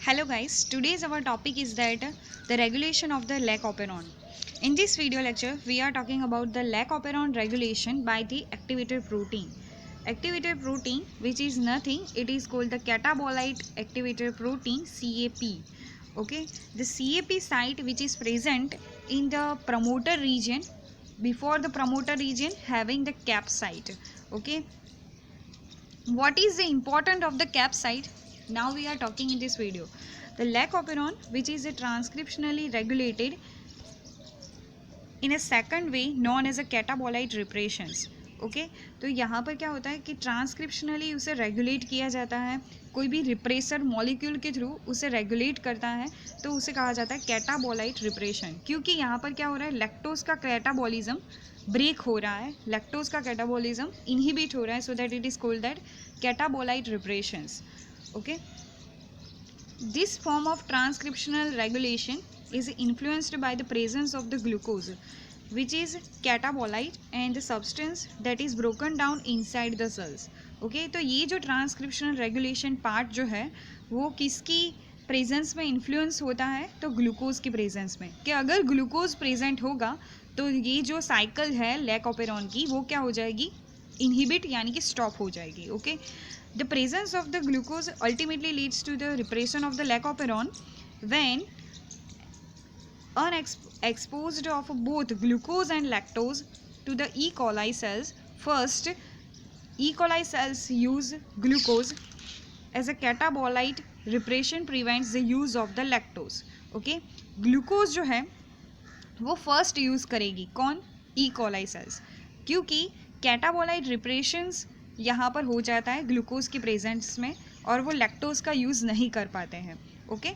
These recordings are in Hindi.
Hello guys, today's our topic is that the regulation of the lac operon. In this video lecture, we are talking about the lac operon regulation by the activator protein. Activator protein, which is nothing, it is called the catabolite activator protein CAP. Okay, the CAP site which is present in the promoter region, before the promoter region having the cap site. Okay, what is the importance of the cap site? Now we are talking in this video. The lac operon, which is a transcriptionally regulated in a second way known as a catabolite repressions. Okay तो यहाँ पर क्या होता है कि ट्रांसक्रिप्शनली उसे रेगुलेट किया जाता है, कोई भी रिप्रेसर मॉलिक्यूल के थ्रू उसे रेगुलेट करता है तो उसे कहा जाता है कैटाबोलाइट रिप्रेशन। क्योंकि यहाँ पर क्या हो रहा है, लैक्टोज का कैटाबॉलिज्म ब्रेक हो रहा है, लैक्टोज का कैटाबॉलिज्म इनहिबिट हो रहा है, so that it is called that catabolite repressions. Okay, this form of transcriptional regulation is influenced by the presence of the glucose, which is catabolite and the substance that is broken down inside the cells. Okay, तो ये जो ट्रांसक्रिप्शनल रेगुलेशन पार्ट जो है वो किसकी प्रेजेंस में इन्फ्लुएंस होता है, तो ग्लूकोज की प्रेजेंस में। कि अगर ग्लूकोज प्रेजेंट होगा तो ये जो साइकिल है लैक ऑपेरॉन की वो क्या हो जाएगी, इनहिबिट यानी कि स्टॉप हो जाएगी। Okay, the presence of the glucose ultimately leads to the repression of the lac operon when unexposed of both glucose and lactose to the E. coli cells. First, E. coli cells use glucose as a catabolite. Repression prevents the use of the lactose. Okay, glucose जो है वो फर्स्ट यूज़ करेगी कौन, E. coli cells, क्योंकि कैटाबोलाइट रिप्रेशंस यहाँ पर हो जाता है ग्लूकोज की प्रेजेंस में और वो लैक्टोज का यूज़ नहीं कर पाते हैं। Okay,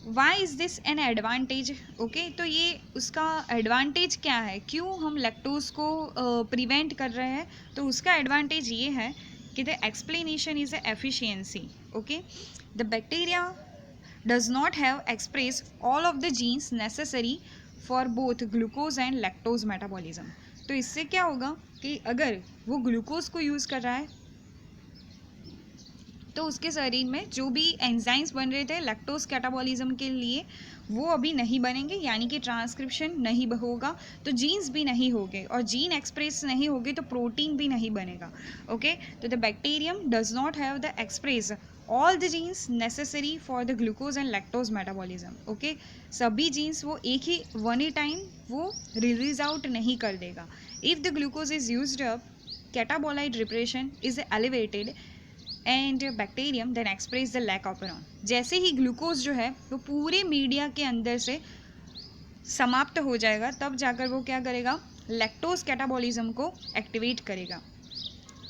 why is this an advantage? Okay, तो ये उसका एडवांटेज क्या है, क्यों हम लैक्टोज को प्रिवेंट कर रहे हैं, तो उसका एडवांटेज ये है कि the explanation is efficiency. Okay, the bacteria does not have express all of the genes necessary for both glucose and lactose metabolism. तो इससे क्या होगा कि अगर वो ग्लूकोज को यूज़ कर रहा है तो उसके शरीर में जो भी एंजाइम्स बन रहे थे लैक्टोज कैटाबॉलिज्म के लिए वो अभी नहीं बनेंगे, यानी कि ट्रांसक्रिप्शन नहीं होगा तो जीन्स भी नहीं होंगे और जीन एक्सप्रेस नहीं होंगे तो प्रोटीन भी नहीं बनेगा। ओके, तो the bacterium does not have the express all the genes necessary for the glucose and lactose metabolism. Okay, सभी जीन्स वो एक ही वन ही टाइम वो रिलीज आउट नहीं कर देगा। If the glucose is used up, catabolite repression is elevated and bacterium then express the lac operon. जैसे ही ग्लूकोज जो है वो पूरे मीडिया के अंदर से समाप्त हो जाएगा तब जाकर वो क्या करेगा, लैक्टोज कैटाबॉलिज्म को एक्टिवेट करेगा।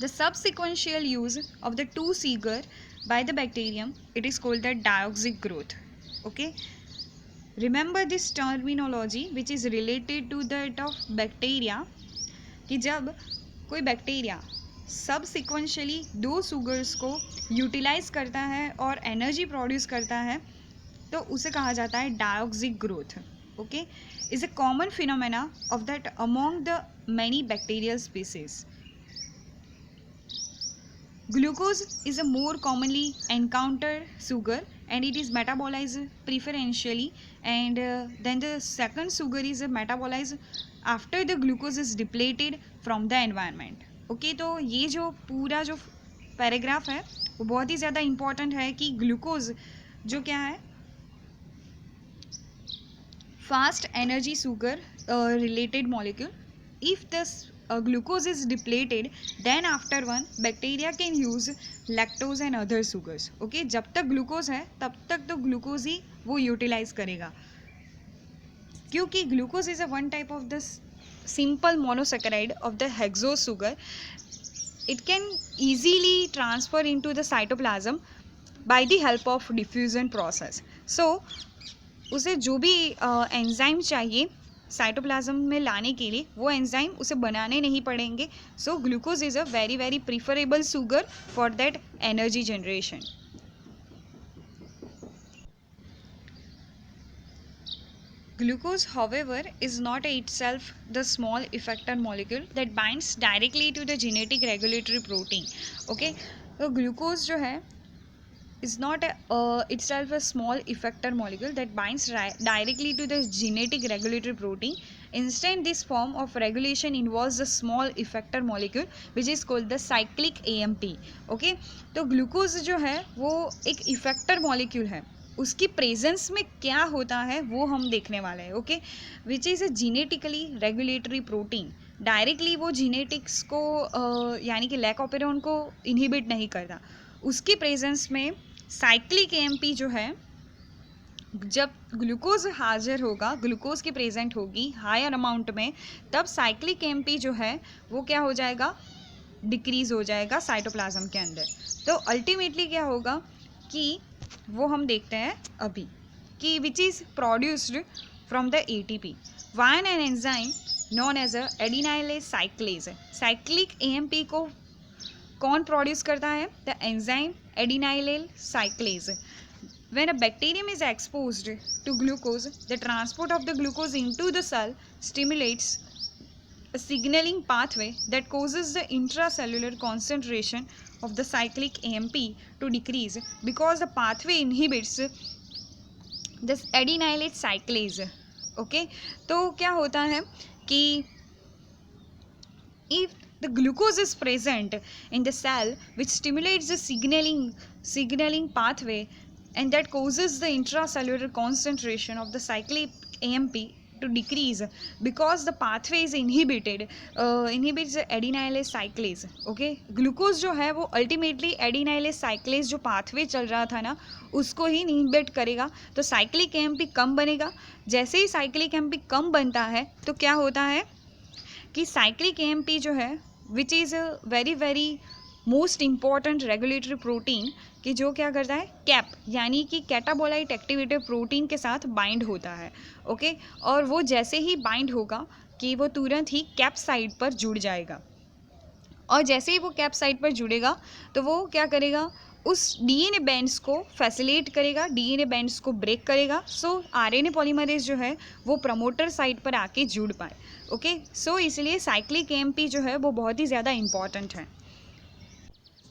The subsequential use of the two sugar by the bacterium, it is called the dioxic growth. Okay, remember this terminology which is related to that of bacteria कि जब कोई बैक्टीरिया सब सिक्वेंशली दो सुगर्स को यूटिलाइज करता है और एनर्जी प्रोड्यूस करता है तो उसे कहा जाता है diauxic growth. Okay, is a common phenomena of that among the many bacterial species. Glucose is a more commonly encountered sugar and it is metabolized preferentially and then the second sugar is metabolized after the glucose is depleted from the environment. Okay, तो ये जो पूरा जो पैराग्राफ है वो बहुत ही ज़्यादा इम्पॉर्टेंट है कि ग्लूकोज जो क्या है fast energy sugar related molecule, if this glucose is depleted then after one bacteria can use lactose and other sugars. Okay, जब तक ग्लूकोज है तब तक तो ग्लूकोज ही वो यूटिलाइज करेगा क्योंकि glucose is a one type of the simple monosaccharide of the hexose sugar. It can easily transfer into the cytoplasm by the help of diffusion process. So उसे जो भी एंजाइम चाहिए साइटोप्लाज्म में लाने के लिए वो एंजाइम उसे बनाने नहीं पड़ेंगे. So glucose is a very very preferable sugar for that energy generation. Glucose, however, is not itself the small effector molecule that binds directly to the genetic regulatory protein. Okay, तो ग्लूकोज जो है is not itself a small effector molecule that binds directly to the genetic regulatory protein. Instead, this form of regulation involves a small effector molecule which is called the cyclic AMP. Okay, तो ग्लूकोज जो है वो एक इफेक्टर मॉलिक्यूल है, उसकी प्रेजेंस में क्या होता है वो हम देखने वाले हैं. Okay, which is a genetically regulatory protein. Directly वो जीनेटिक्स को यानी कि लैकोपेरोन को इनहिबिट नहीं करता. उसकी प्रेजेंस में साइक्लिक एएमपी जो है, जब ग्लूकोज हाजिर होगा, ग्लूकोज की प्रेजेंट होगी हायर अमाउंट में, तब साइक्लिक एएमपी जो है वो क्या हो जाएगा, डिक्रीज हो जाएगा साइटोप्लाज्म के अंदर. तो अल्टीमेटली क्या होगा कि वो हम देखते हैं अभी कि which is produced from the ATP by an enzyme known as a adenylate cyclase. Cyclic AMP को कौन प्रोड्यूस करता है? The enzyme adenylate cyclase. When a bacterium is exposed to glucose, the transport of the glucose into the cell stimulates a signaling pathway that causes the intracellular concentration of the cyclic AMP to decrease because the pathway inhibits this adenylate cyclase. Okay, तो क्या होता है कि if the glucose is present in the cell which stimulates the signaling pathway and that causes the intracellular concentration of the cyclic AMP to decrease because the pathway is inhibits the adenylase cyclase. Okay, glucose जो है वो अल्टीमेटली एडिनाइलेज साइक्लेज जो पाथवे चल रहा था ना उसको ही इनहिबिट करेगा, तो साइक्लिक एएमपी कम बनेगा. जैसे ही साइक्लिक एएमपी कम बनता है तो क्या होता है कि साइक्लिक एएमपी जो है which is very very most important regulatory protein कि जो क्या करता है, कैप यानी कि कैटाबोलाइट एक्टिवेटेड प्रोटीन के साथ बाइंड होता है. ओके, और वो जैसे ही बाइंड होगा कि वो तुरंत ही कैप साइट पर जुड़ जाएगा, और जैसे ही वो कैप साइट पर जुड़ेगा तो वो क्या करेगा, उस डीएनए बैंड्स को फैसिलेट करेगा, डीएनए बैंड्स को ब्रेक करेगा, सो आरएनए पॉलीमरेज जो है वो प्रमोटर साइट पर आके जुड़ पाए. ओके, सो इसलिए साइक्लिक एएमपी जो है वो बहुत ही ज़्यादा इम्पॉर्टेंट है.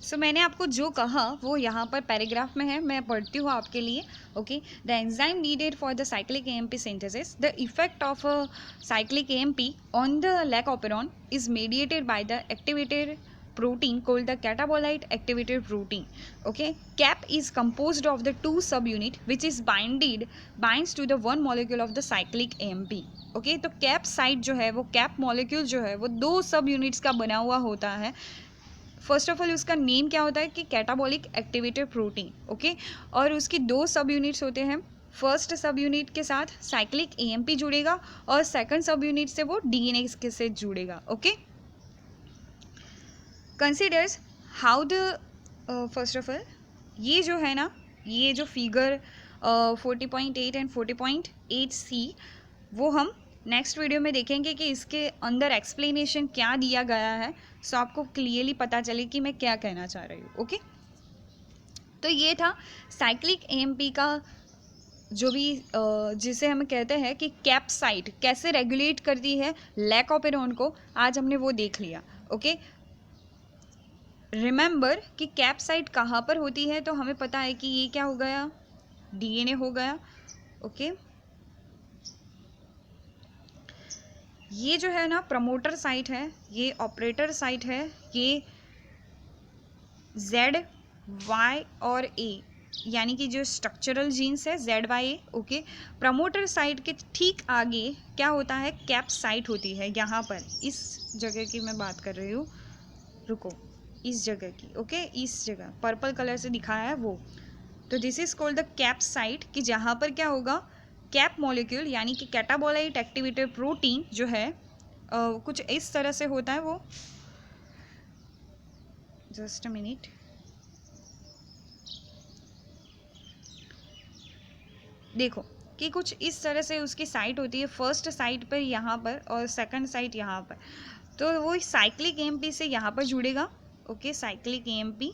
सो मैंने आपको जो कहा वो यहाँ पर पैराग्राफ में है, मैं पढ़ती हूँ आपके लिए. Okay, the enzyme needed for the cyclic AMP synthesis, the effect of cyclic AMP on the lac operon is mediated by the activated protein called the catabolite activated protein. Okay, cap is composed of the two subunit which is binds to the one molecule of the cyclic AMP. Okay, तो cap site जो है वो cap molecule जो है वो दो सब यूनिट्स का बना हुआ होता है. फर्स्ट ऑफ ऑल उसका नेम क्या होता है कि कैटाबॉलिक एक्टिवेटेड प्रोटीन. ओके, और उसकी दो सब यूनिट्स होते हैं. फर्स्ट सब यूनिट के साथ साइक्लिक एएमपी जुड़ेगा और सेकंड सब यूनिट से वो डीएनए के से जुड़ेगा. Okay, considers how the first of all ये जो है ना, ये जो फिगर 40.8 एंड 40.8C वो हम नेक्स्ट वीडियो में देखेंगे कि इसके अंदर एक्सप्लेनेशन क्या दिया गया है, सो आपको क्लियरली पता चले कि मैं क्या कहना चाह रही हूँ. ओके, तो ये था साइक्लिक एएमपी का जो भी जिसे हम कहते हैं कि कैप साइट कैसे रेगुलेट करती है लैकोपेरॉन को, आज हमने वो देख लिया. ओके, रिमेंबर कि कैप साइट कहाँ पर होती है, तो हमें पता है कि ये क्या हो गया, डीएनए हो गया. ओके, ये जो है ना प्रमोटर साइट है, ये ऑपरेटर साइट है, ये जेड वाई और ए यानी कि जो स्ट्रक्चरल जीन्स है जेड वाई ए. ओके, प्रमोटर साइट के ठीक आगे क्या होता है, कैप साइट होती है. यहाँ पर इस जगह की मैं बात कर रही हूँ, रुको, इस जगह की. ओके, इस जगह पर्पल कलर से दिखाया है वो, तो this is called the cap site कि जहाँ पर क्या होगा, कैप मॉलिक्यूल यानी कि कैटाबोलाइट एक्टिवेटेड प्रोटीन जो है कुछ इस तरह से होता है वो. जस्ट अ मिनट, देखो कि कुछ इस तरह से उसकी साइट होती है. फर्स्ट साइट पर यहाँ पर और सेकंड साइट यहाँ पर, तो वो साइक्लिक एएमपी से यहाँ पर जुड़ेगा. ओके, साइक्लिक एएमपी,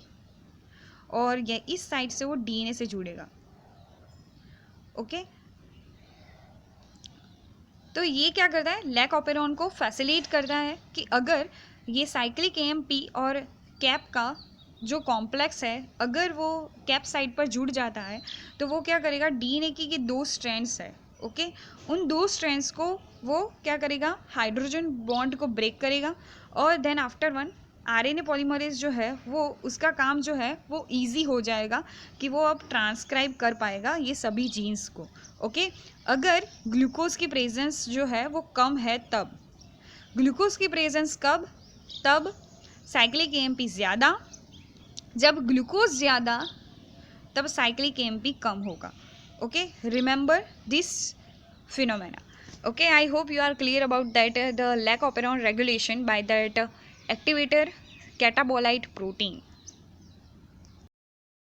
और ये इस साइड से वो डीएनए से जुड़ेगा. ओके, तो ये क्या करता है, लैकोपेरॉन को फैसिलिटेट करता है कि अगर ये साइक्लिक एएमपी और कैप का जो कॉम्प्लेक्स है अगर वो कैप साइड पर जुड़ जाता है तो वो क्या करेगा, डीएनए की 2 स्ट्रैंड्स है, ओके, उन 2 स्ट्रैंड्स को वो क्या करेगा, हाइड्रोजन बॉन्ड को ब्रेक करेगा और then after one RNA polymerase जो है वो उसका काम जो है वो इजी हो जाएगा कि वो अब ट्रांसक्राइब कर पाएगा ये सभी जीन्स को, ओके। अगर ग्लूकोज की प्रेजेंस जो है वो कम है तब, ग्लूकोज की प्रेजेंस कब, तब साइक्लिक एएमपी ज़्यादा, जब ग्लूकोज ज़्यादा तब साइक्लिक एएमपी कम होगा, okay. Remember this phenomena, okay. I hope you are clear about that the lac operon regulation by that activator catabolite protein.